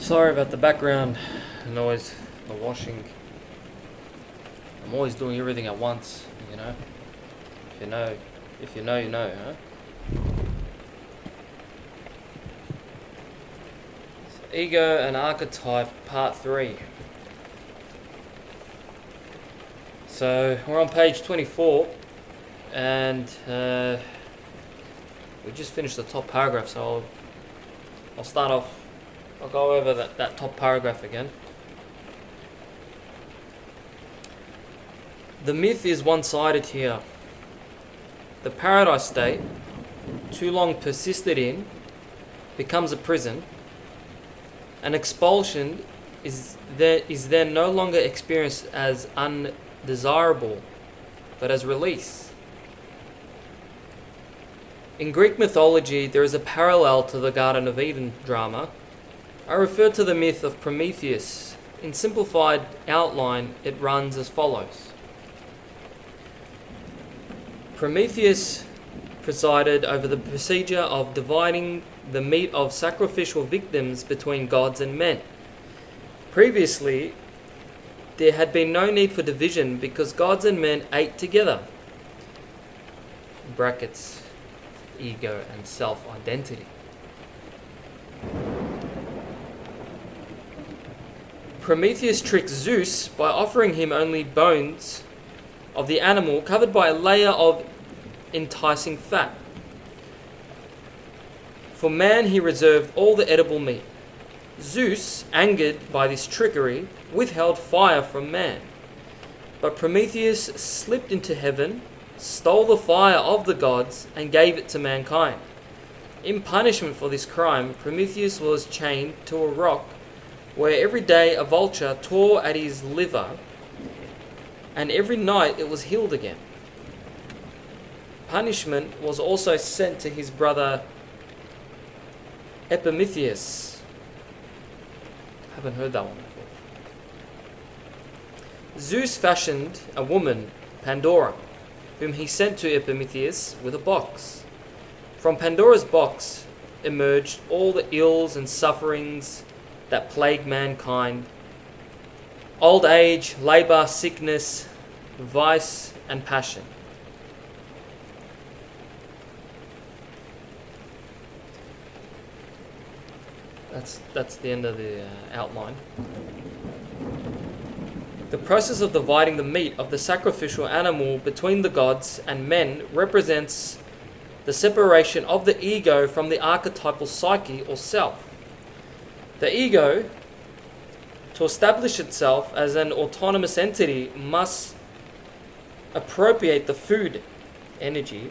Sorry about the background noise, the washing. I'm always doing everything at once, you know. If you know, you know, huh? So, Ego and Archetype, Part 3. So, we're on page 24, and we just finished the top paragraph, so I'll start off. I'll go over that top paragraph again. The myth is one-sided here. The paradise state, too long persisted in, becomes a prison. An expulsion is then no longer experienced as undesirable, but as release. In Greek mythology, there is a parallel to the Garden of Eden drama. I refer to the myth of Prometheus. In simplified outline, it runs as follows. Prometheus presided over the procedure of dividing the meat of sacrificial victims between gods and men. Previously, there had been no need for division because gods and men ate together. Brackets, ego and self-identity. Prometheus tricked Zeus by offering him only bones of the animal covered by a layer of enticing fat. For man he reserved all the edible meat. Zeus, angered by this trickery, withheld fire from man. But Prometheus slipped into heaven, stole the fire of the gods, and gave it to mankind. In punishment for this crime, Prometheus was chained to a rock where every day a vulture tore at his liver, and every night it was healed again. Punishment was also sent to his brother Epimetheus. Haven't heard that one before. Zeus fashioned a woman, Pandora, whom he sent to Epimetheus with a box. From Pandora's box emerged all the ills and sufferings that plague mankind: old age, labor, sickness, vice, and passion. That's the end of the outline. The process of dividing the meat of the sacrificial animal between the gods and men represents the separation of the ego from the archetypal psyche or self. The ego, to establish itself as an autonomous entity, must appropriate the food, energy,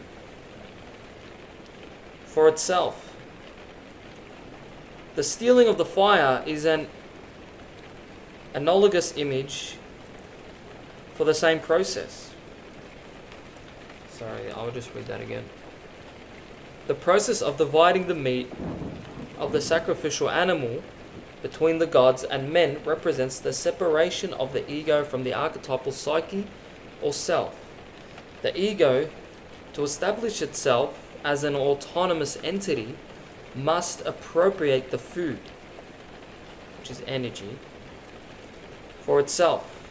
for itself. The stealing of the fire is an analogous image for the same process. Sorry, I'll just read that again. The process of dividing the meat of the sacrificial animal between the gods and men represents the separation of the ego from the archetypal psyche or self. The ego, to establish itself as an autonomous entity, must appropriate the food, which is energy, for itself.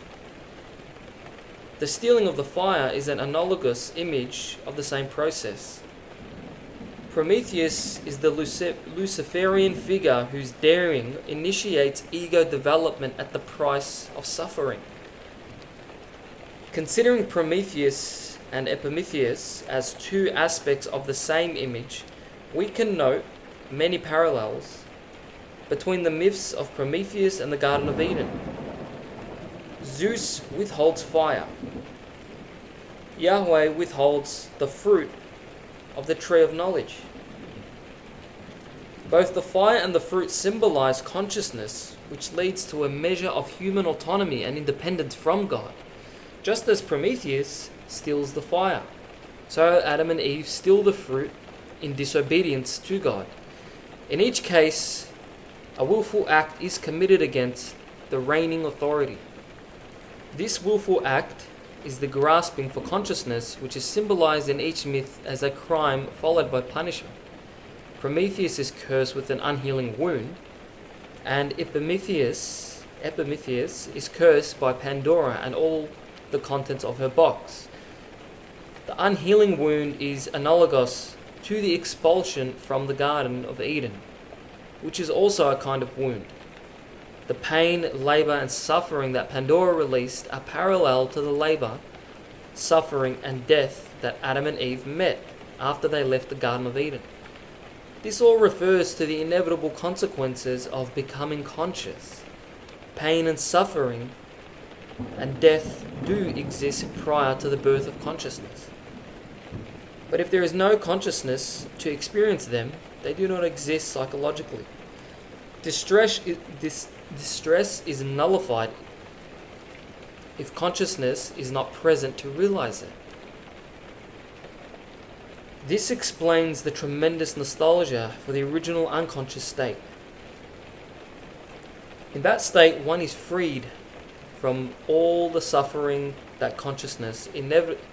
The stealing of the fire is an analogous image of the same process. Prometheus is the Luciferian figure whose daring initiates ego development at the price of suffering. Considering Prometheus and Epimetheus as two aspects of the same image, we can note many parallels between the myths of Prometheus and the Garden of Eden. Zeus withholds fire. Yahweh withholds the fruit of the tree of knowledge. Both the fire and the fruit symbolize consciousness, which leads to a measure of human autonomy and independence from God. Just as Prometheus steals the fire, so Adam and Eve steal the fruit in disobedience to God. In each case, a willful act is committed against the reigning authority. This willful act is the grasping for consciousness, which is symbolized in each myth as a crime followed by punishment. Prometheus is cursed with an unhealing wound. and Epimetheus is cursed by Pandora and all the contents of her box. The unhealing wound is analogous to the expulsion from the Garden of Eden, which is also a kind of wound. The pain, labor, and suffering that Pandora released are parallel to the labor, suffering, and death that Adam and Eve met after they left the Garden of Eden. This all refers to the inevitable consequences of becoming conscious. Pain and suffering and death do exist prior to the birth of consciousness. But if there is no consciousness to experience them, they do not exist psychologically. Distress is nullified if consciousness is not present to realize it. This explains the tremendous nostalgia for the original unconscious state. In that state, one is freed from all the suffering that consciousness inevitably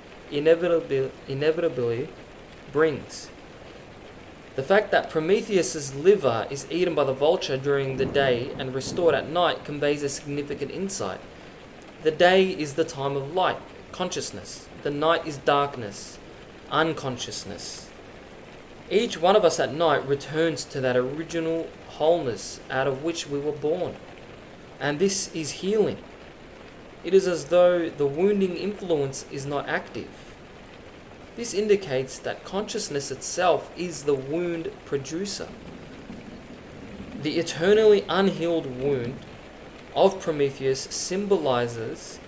brings. The fact that Prometheus's liver is eaten by the vulture during the day and restored at night conveys a significant insight. The day is the time of light, consciousness. The night is darkness, unconsciousness. Each one of us at night returns to that original wholeness out of which we were born. And this is healing. It is as though the wounding influence is not active. This indicates that consciousness itself is the wound producer. The eternally unhealed wound of Prometheus symbolizes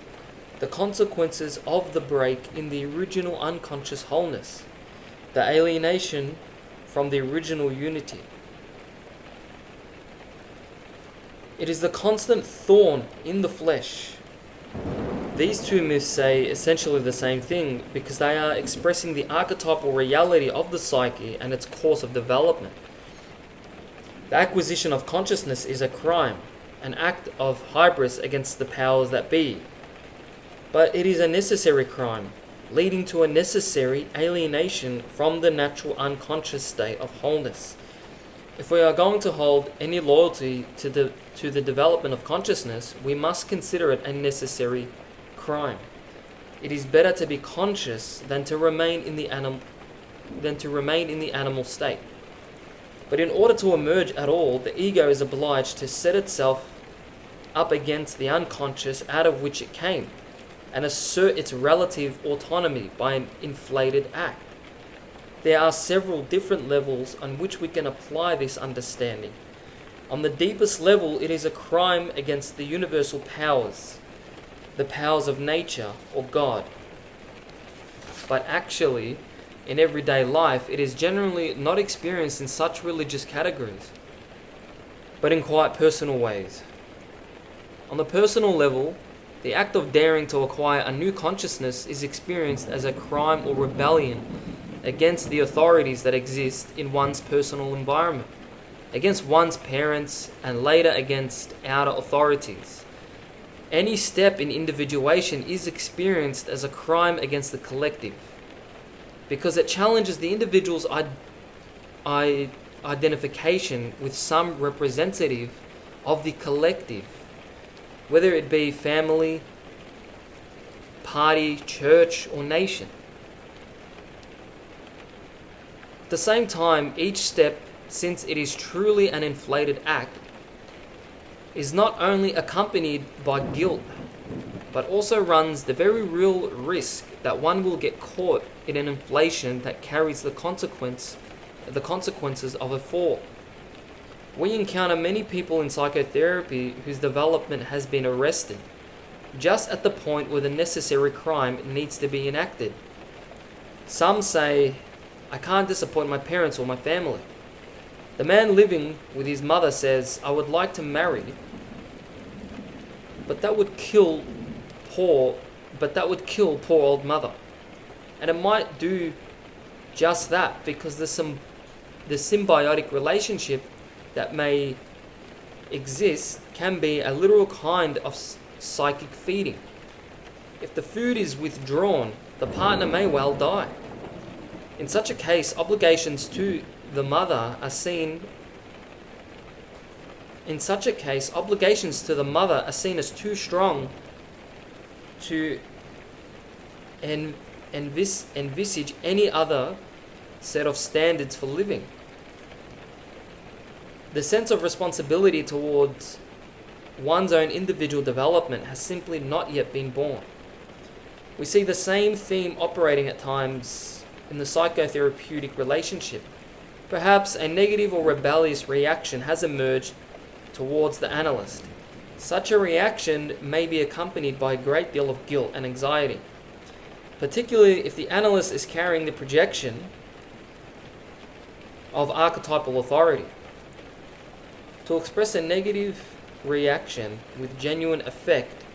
the consequences of the break in the original unconscious wholeness, the alienation from the original unity. It is the constant thorn in the flesh. These two myths say essentially the same thing because they are expressing the archetypal reality of the psyche and its course of development. The acquisition of consciousness is a crime, an act of hybris against the powers that be. But it is a necessary crime, leading to a necessary alienation from the natural unconscious state of wholeness. If we are going to hold any loyalty to the development of consciousness, we must consider it a necessary crime. It is better to be conscious than to remain in the animal state. But in order to emerge at all, the ego is obliged to set itself up against the unconscious out of which it came, and assert its relative autonomy by an inflated act. There are several different levels on which we can apply this understanding. On the deepest level, it is a crime against the universal powers, the powers of nature or God. But actually, in everyday life, it is generally not experienced in such religious categories, but in quite personal ways. On the personal level, the act of daring to acquire a new consciousness is experienced as a crime or rebellion against the authorities that exist in one's personal environment, against one's parents, and later against outer authorities. Any step in individuation is experienced as a crime against the collective, because it challenges the individual's identification with some representative of the collective, whether it be family, party, church, or nation. At the same time, each step, since it is truly an inflated act, is not only accompanied by guilt, but also runs the very real risk that one will get caught in an inflation that carries the consequences of a fall. We encounter many people in psychotherapy whose development has been arrested, just at the point where the necessary crime needs to be enacted. Some say, "I can't disappoint my parents or my family." The man living with his mother says, "I would like to marry, but that would kill poor old mother." And it might do just that, because the symbiotic relationship that may exist can be a literal kind of psychic feeding. If the food is withdrawn, the partner may well die. In such a case, obligations to the mother are seen In such a case, obligations to the mother are seen as too strong to envisage any other set of standards for living. The sense of responsibility towards one's own individual development has simply not yet been born. We see the same theme operating at times in the psychotherapeutic relationship. Perhaps a negative or rebellious reaction has emerged towards the analyst. Such a reaction may be accompanied by a great deal of guilt and anxiety, particularly if the analyst is carrying the projection of archetypal authority. To express a negative reaction with genuine effect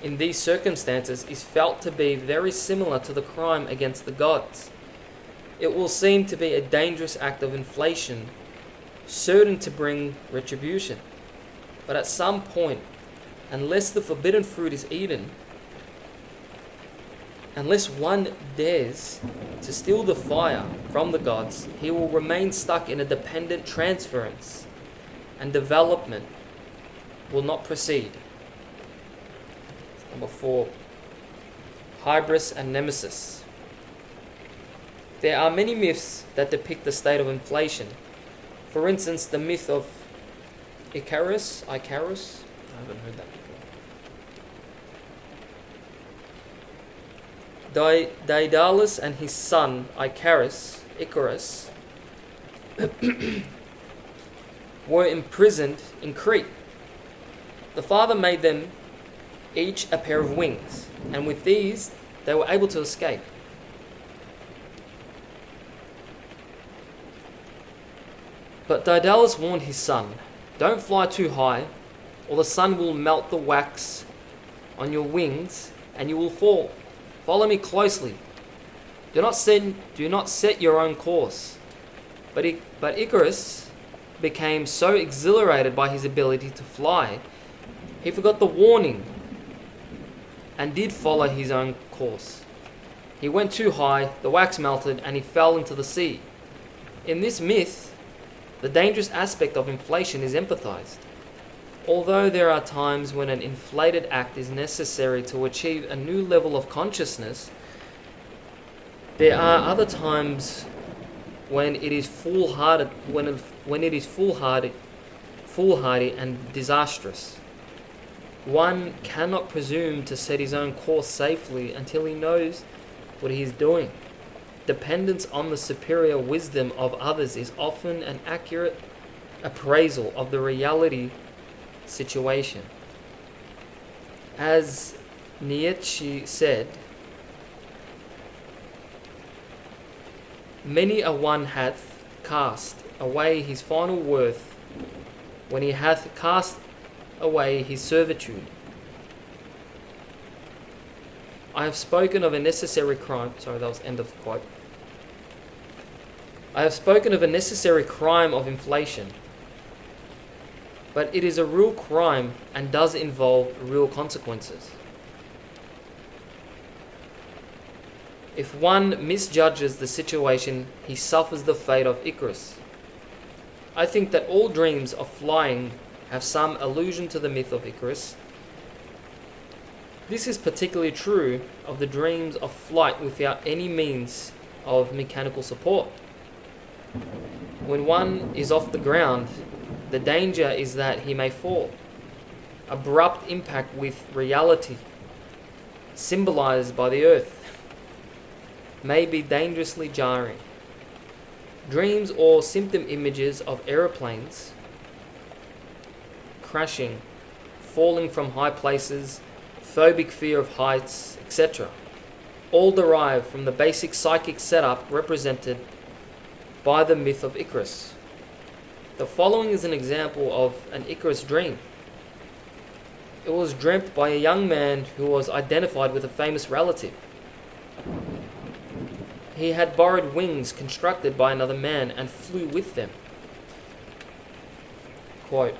in these circumstances is felt to be very similar to the crime against the gods. It will seem to be a dangerous act of inflation, certain to bring retribution. But at some point, unless the forbidden fruit is eaten, unless one dares to steal the fire from the gods, he will remain stuck in a dependent transference, and development will not proceed. Number 4, hybris and nemesis. There are many myths that depict the state of inflation. For instance, the myth of Icarus. I haven't heard that before. Daedalus and his son Icarus were imprisoned in Crete. The father made them each a pair of wings, and with these they were able to escape. But Daedalus warned his son, "Don't fly too high, or the sun will melt the wax on your wings and you will fall. Follow me closely. Do not set your own course." But Icarus became so exhilarated by his ability to fly, he forgot the warning and did follow his own course. He went too high, the wax melted, and he fell into the sea. In this myth, the dangerous aspect of inflation is empathized. Although there are times when an inflated act is necessary to achieve a new level of consciousness, there are other times when it is foolhardy and disastrous. One cannot presume to set his own course safely until he knows what he is doing. Dependence on the superior wisdom of others is often an accurate appraisal of the reality situation. As Nietzsche said, "Many a one hath cast away his final worth when he hath cast away his servitude." I have spoken of a necessary crime. Sorry, that was end of the quote. I have spoken of a necessary crime of inflation, but it is a real crime and does involve real consequences. If one misjudges the situation, he suffers the fate of Icarus. I think that all dreams of flying have some allusion to the myth of Icarus. This is particularly true of the dreams of flight without any means of mechanical support. When one is off the ground, the danger is that he may fall. Abrupt impact with reality, symbolized by the earth, may be dangerously jarring. Dreams or symptom images of aeroplanes crashing, falling from high places, phobic fear of heights, etc., all derive from the basic psychic setup represented by the myth of Icarus. The following is an example of an Icarus dream. It was dreamt by a young man who was identified with a famous relative. He had borrowed wings constructed by another man and flew with them. Quote,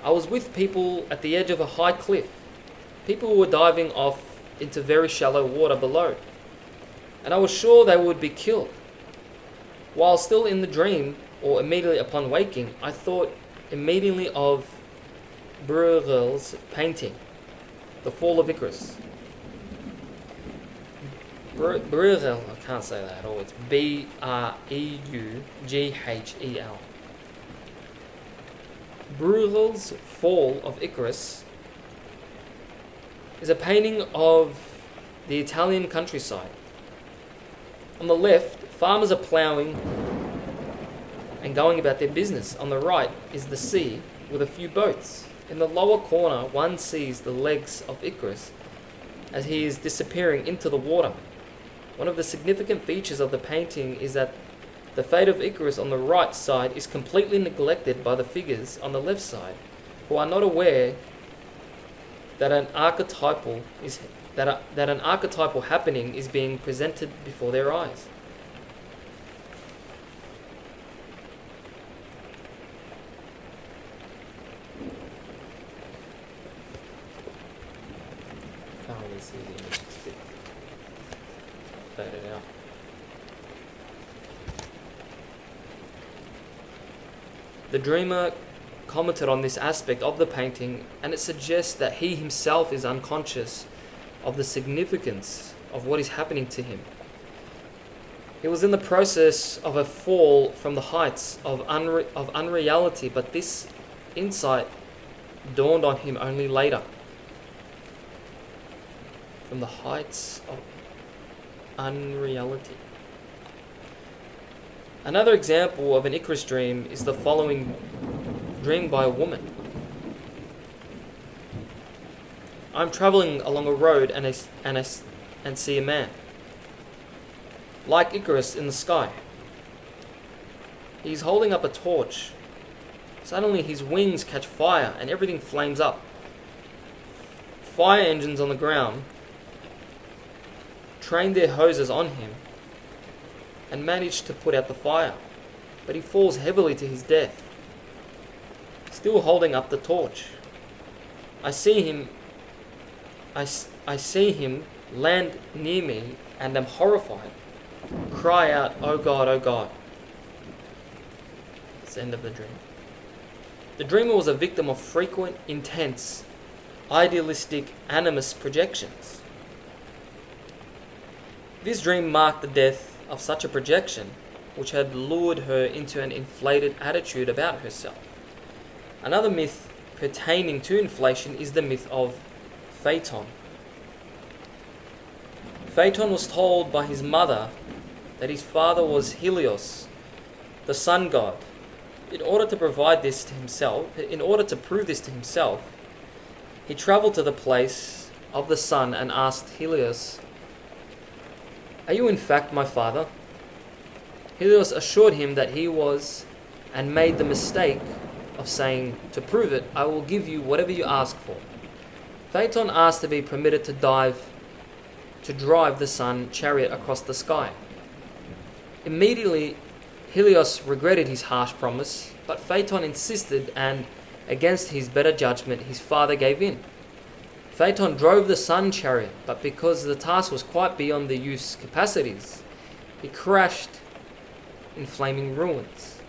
"I was with people at the edge of a high cliff. People were diving off into very shallow water below, and I was sure they would be killed. While still in the dream, or immediately upon waking, I thought immediately of Bruegel's painting, The Fall of Icarus. Bruegel, I can't say that at all, it's Breughel. Bruegel's Fall of Icarus is a painting of the Italian countryside. On the left, farmers are ploughing and going about their business. On the right is the sea with a few boats. In the lower corner, one sees the legs of Icarus as he is disappearing into the water. One of the significant features of the painting is that the fate of Icarus on the right side is completely neglected by the figures on the left side, who are not aware that an archetypal happening is being presented before their eyes. Can't really see the image, it's a bit faded out. The dreamer commented on this aspect of the painting, and it suggests that he himself is unconscious of the significance of what is happening to him. He was in the process of a fall from the heights of unreality, but this insight dawned on him only later. From the heights of unreality. Another example of an Icarus dream is the following dream by a woman. I'm traveling along a road and see a man, like Icarus in the sky. He's holding up a torch. Suddenly his wings catch fire and everything flames up. Fire engines on the ground train their hoses on him and manage to put out the fire, but he falls heavily to his death, still holding up the torch. I see him land near me and am horrified. Cry out, "Oh God, oh God." It's the end of the dream. The dreamer was a victim of frequent, intense, idealistic, animus projections. This dream marked the death of such a projection, which had lured her into an inflated attitude about herself. Another myth pertaining to inflation is the myth of Phaeton. Phaeton was told by his mother that his father was Helios, the sun god. In order to prove this to himself, he traveled to the place of the sun and asked Helios, "Are you in fact my father?" Helios assured him that he was, and made the mistake of saying, "To prove it, I will give you whatever you ask for." Phaeton asked to be permitted to drive the sun chariot across the sky. Immediately, Helios regretted his harsh promise, but Phaeton insisted, and against his better judgment, his father gave in. Phaeton drove the sun chariot, but because the task was quite beyond the youth's capacities, he crashed in flaming ruins.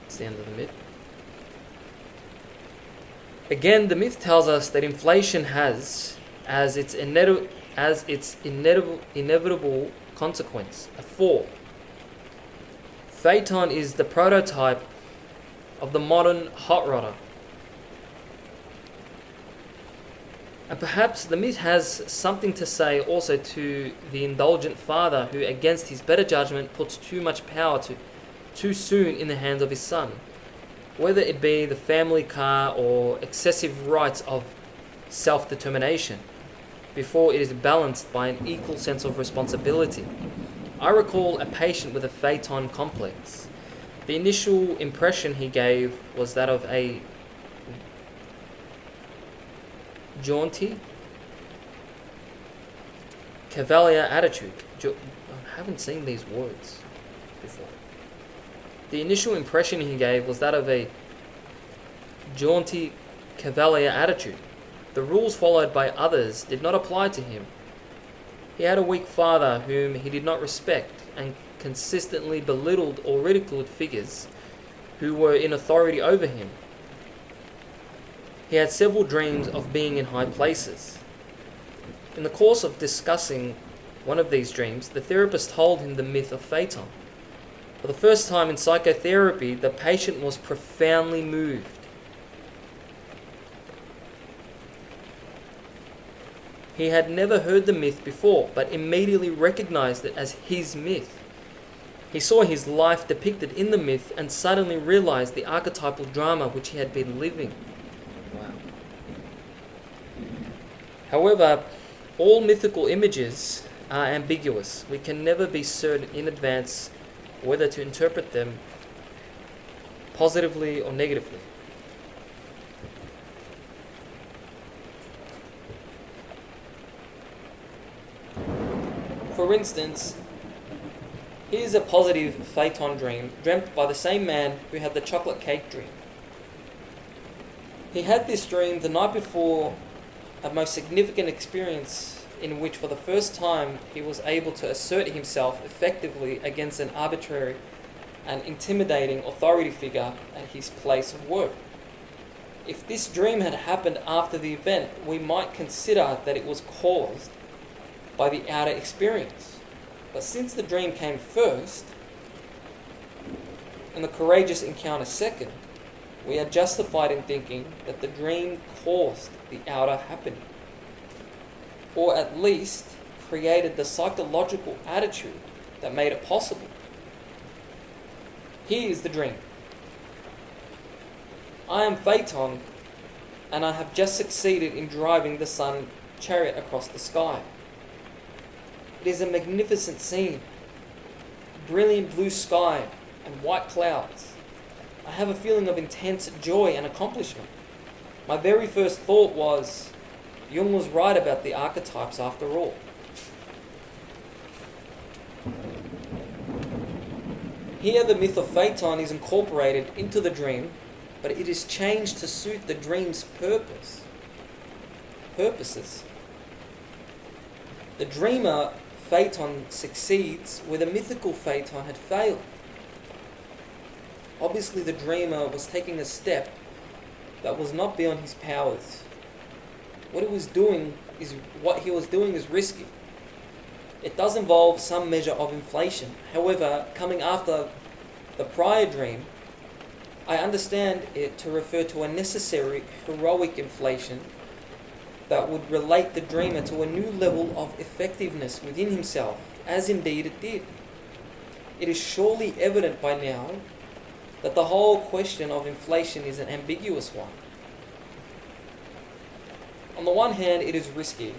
It's the end of the myth. Again, the myth tells us that inflation has, as its inevitable consequence, a fall. Phaeton is the prototype of the modern hot rodder. And perhaps the myth has something to say also to the indulgent father who, against his better judgment, puts too much power too soon in the hands of his son, whether it be the family car or excessive rights of self-determination, before it is balanced by an equal sense of responsibility. I recall a patient with a Phaeton complex. The initial impression he gave was that of a jaunty, cavalier attitude. I haven't seen these words before. The initial impression he gave was that of a jaunty, cavalier attitude. The rules followed by others did not apply to him. He had a weak father whom he did not respect, and consistently belittled or ridiculed figures who were in authority over him. He had several dreams of being in high places. In the course of discussing one of these dreams, the therapist told him the myth of Phaeton. For the first time in psychotherapy, the patient was profoundly moved. He had never heard the myth before, but immediately recognized it as his myth. He saw his life depicted in the myth and suddenly realized the archetypal drama which he had been living. Wow. However, all mythical images are ambiguous. We can never be certain in advance whether to interpret them positively or negatively. For instance, here's a positive Phaeton dream dreamt by the same man who had the chocolate cake dream. He had this dream the night before a most significant experience in which for the first time he was able to assert himself effectively against an arbitrary and intimidating authority figure at his place of work. If this dream had happened after the event, we might consider that it was caused by the outer experience. But since the dream came first, and the courageous encounter second, we are justified in thinking that the dream caused the outer happening, or at least created the psychological attitude that made it possible. Here is the dream. I am Phaeton, and I have just succeeded in driving the sun chariot across the sky. It is a magnificent scene. Brilliant blue sky and white clouds. I have a feeling of intense joy and accomplishment. My very first thought was, Jung was right about the archetypes after all. Here the myth of Phaeton is incorporated into the dream, but it is changed to suit the dream's purposes. The dreamer Phaeton succeeds where the mythical Phaeton had failed. Obviously the dreamer was taking a step that was not beyond his powers. What he was doing is risky. It does involve some measure of inflation. However, coming after the prior dream, I understand it to refer to a necessary heroic inflation that would relate the dreamer to a new level of effectiveness within himself, as indeed it did. It is surely evident by now that the whole question of inflation is an ambiguous one. On the one hand, it is risky,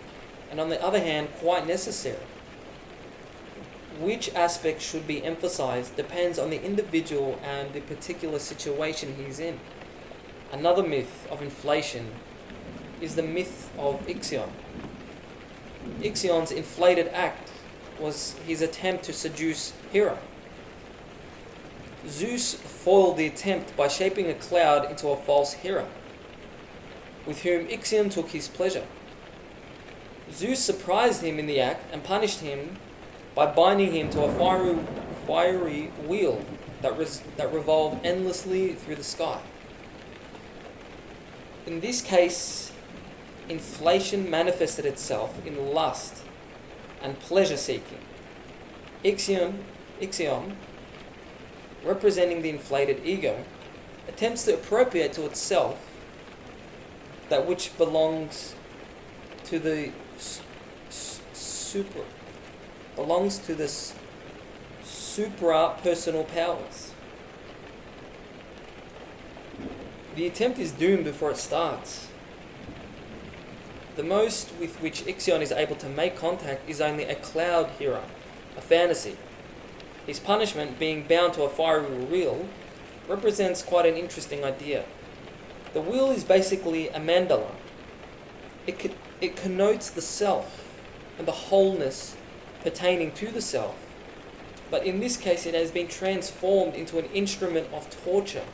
and on the other hand, quite necessary. Which aspect should be emphasized depends on the individual and the particular situation he is in. Another myth of inflation is the myth of Ixion. Ixion's inflated act was his attempt to seduce Hera. Zeus foiled the attempt by shaping a cloud into a false Hera, with whom Ixion took his pleasure. Zeus surprised him in the act and punished him by binding him to a fiery wheel that revolved endlessly through the sky. In this case, inflation manifested itself in lust and pleasure-seeking. Ixion, representing the inflated ego, attempts to appropriate to itself that which belongs to the supra-personal powers. The attempt is doomed before it starts. The most with which Ixion is able to make contact is only a cloud Hera, a fantasy. His punishment, being bound to a fiery wheel, represents quite an interesting idea. The wheel is basically a mandala. It connotes the self and the wholeness pertaining to the self, but in this case it has been transformed into an instrument of torture.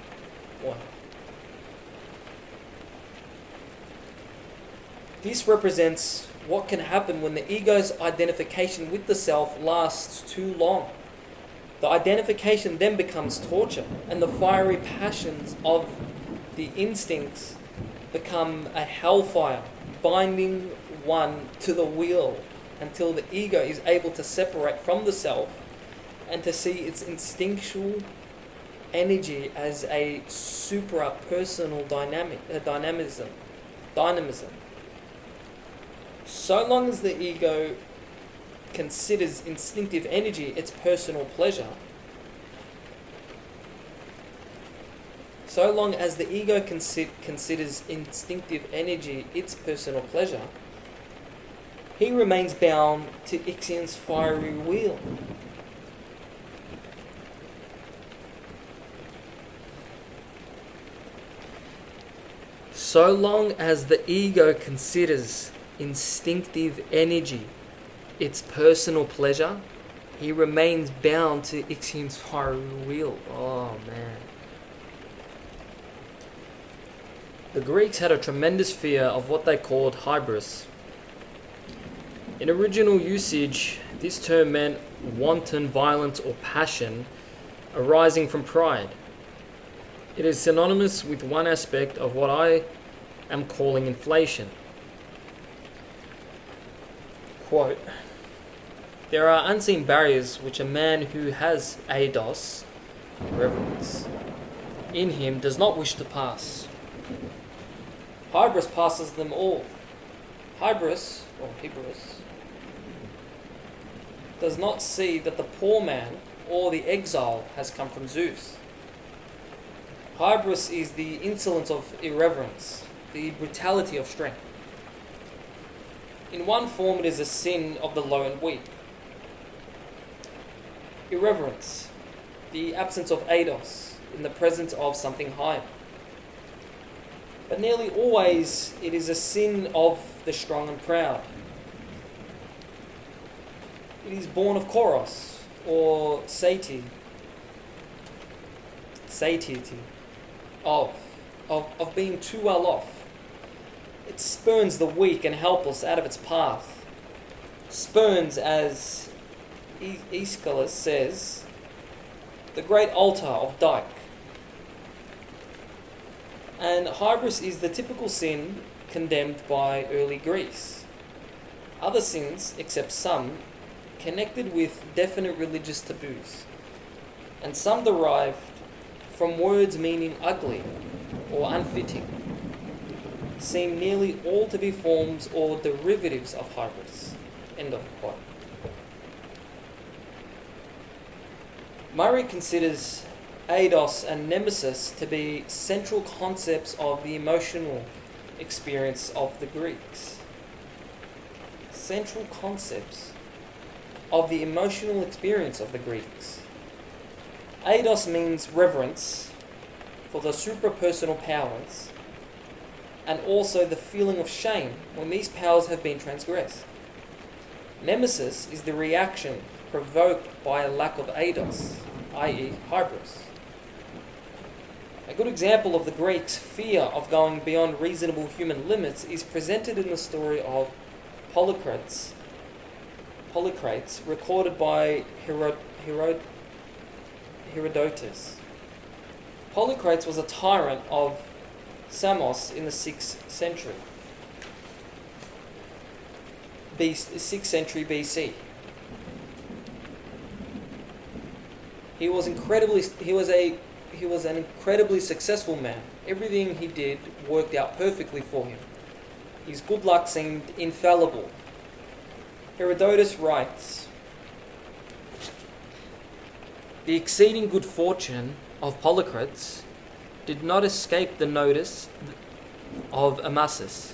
Wow. This represents what can happen when the ego's identification with the self lasts too long. The identification then becomes torture, and the fiery passions of the instincts become a hellfire, binding one to the wheel until the ego is able to separate from the self and to see its instinctual energy as a supra-personal dynamism. So long as the ego considers instinctive energy its personal pleasure, he remains bound to Ixion's fiery wheel. So long as the ego considers instinctive energy its personal pleasure, he remains bound to Ixion's fiery wheel. Oh man. The Greeks had a tremendous fear of what they called hybris. In original usage, this term meant wanton violence or passion arising from pride. It is synonymous with one aspect of what I am calling inflation. Quote, "There are unseen barriers which a man who has eidos, reverence, in him does not wish to pass. Hybris passes them all. Hybris, or hybris, does not see that the poor man or the exile has come from Zeus. Hybris is the insolence of irreverence, the brutality of strength. In one form it is a sin of the low and weak. Irreverence, the absence of eidos in the presence of something higher. But nearly always it is a sin of the strong and proud. It is born of choros or satiety of being too well off. It spurns the weak and helpless out of its path. Spurns, as Aeschylus says, the great altar of Dyke. And hybris is the typical sin condemned by early Greece. Other sins, except some, connected with definite religious taboos, and some derived from words meaning ugly or unfitting, seem nearly all to be forms or derivatives of hybris." End of quote. Murray considers eidos and nemesis to be central concepts of the emotional experience of the Greeks. Central concepts of the emotional experience of the Greeks. Eidos means reverence for the suprapersonal powers, and also the feeling of shame when these powers have been transgressed. Nemesis is the reaction provoked by a lack of eidos, i.e. hybris. A good example of the Greeks' fear of going beyond reasonable human limits is presented in the story of Polycrates, recorded by Herodotus. Polycrates was a tyrant of Samos in the 6th century BC. He was an incredibly successful man. Everything he did worked out perfectly for him. His good luck seemed infallible. Herodotus writes, "The exceeding good fortune of Polycrates did not escape the notice of Amasis,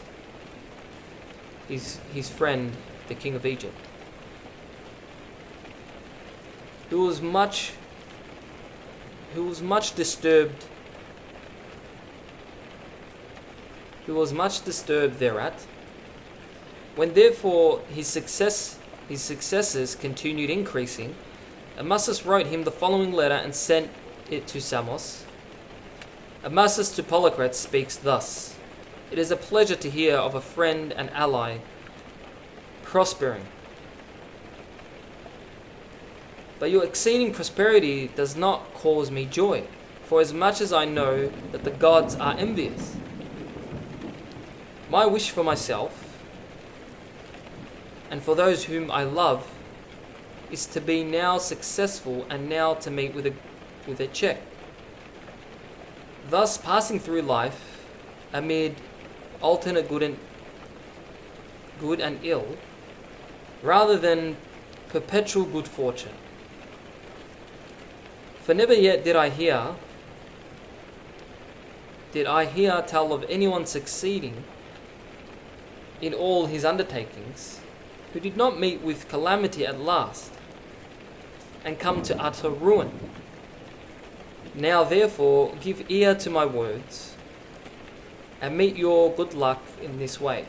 his friend, the king of Egypt, who was much disturbed thereat. When therefore his successes continued increasing, Amasis wrote him the following letter and sent it to Samos. Amasis to Polycrates speaks thus: It is a pleasure to hear of a friend and ally prospering. But your exceeding prosperity does not cause me joy, for as much as I know that the gods are envious. My wish for myself and for those whom I love is to be now successful and now to meet with a check. Thus passing through life amid alternate good and ill, rather than perpetual good fortune. For never yet did I hear tell of anyone succeeding in all his undertakings, who did not meet with calamity at last, and come to utter ruin. Now therefore give ear to my words, and meet your good luck in this way.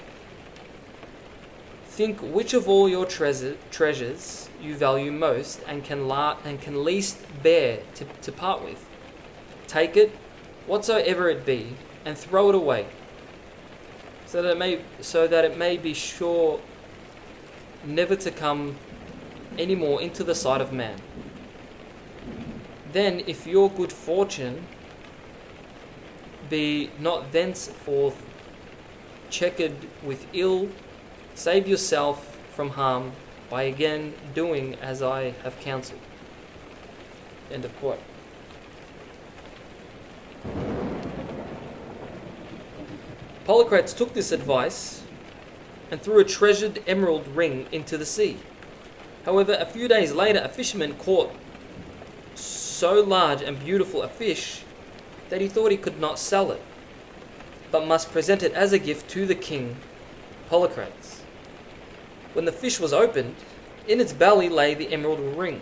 Think which of all your treasures you value most and can least bear to part with. Take it, whatsoever it be, and throw it away, so that it may be sure never to come any more into the sight of man. Then, if your good fortune be not thenceforth checkered with ill, save yourself from harm by again doing as I have counselled. End of quote. Polycrates took this advice and threw a treasured emerald ring into the sea. However, a few days later, a fisherman caught so large and beautiful a fish that he thought he could not sell it, but must present it as a gift to the king, Polycrates. When the fish was opened, in its belly lay the emerald ring,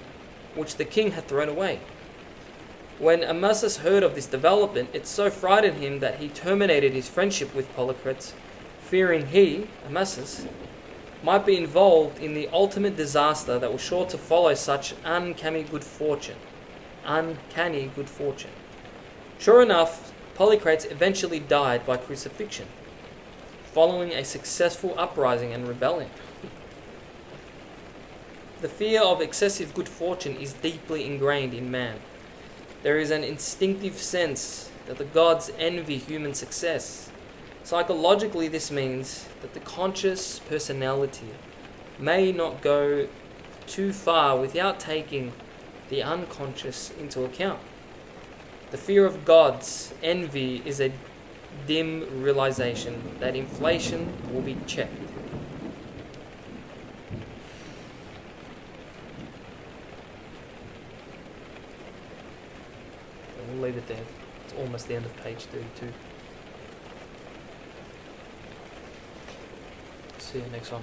which the king had thrown away. When Amasis heard of this development, it so frightened him that he terminated his friendship with Polycrates, fearing he, Amasis, might be involved in the ultimate disaster that was sure to follow such uncanny good fortune. Sure enough, Polycrates eventually died by crucifixion, following a successful uprising and rebellion. The fear of excessive good fortune is deeply ingrained in man. There is an instinctive sense that the gods envy human success. Psychologically, this means that the conscious personality may not go too far without taking the unconscious into account. The fear of gods' envy is a dim realization that inflation will be checked. We'll leave it there. It's almost the end of page 32. See you next one.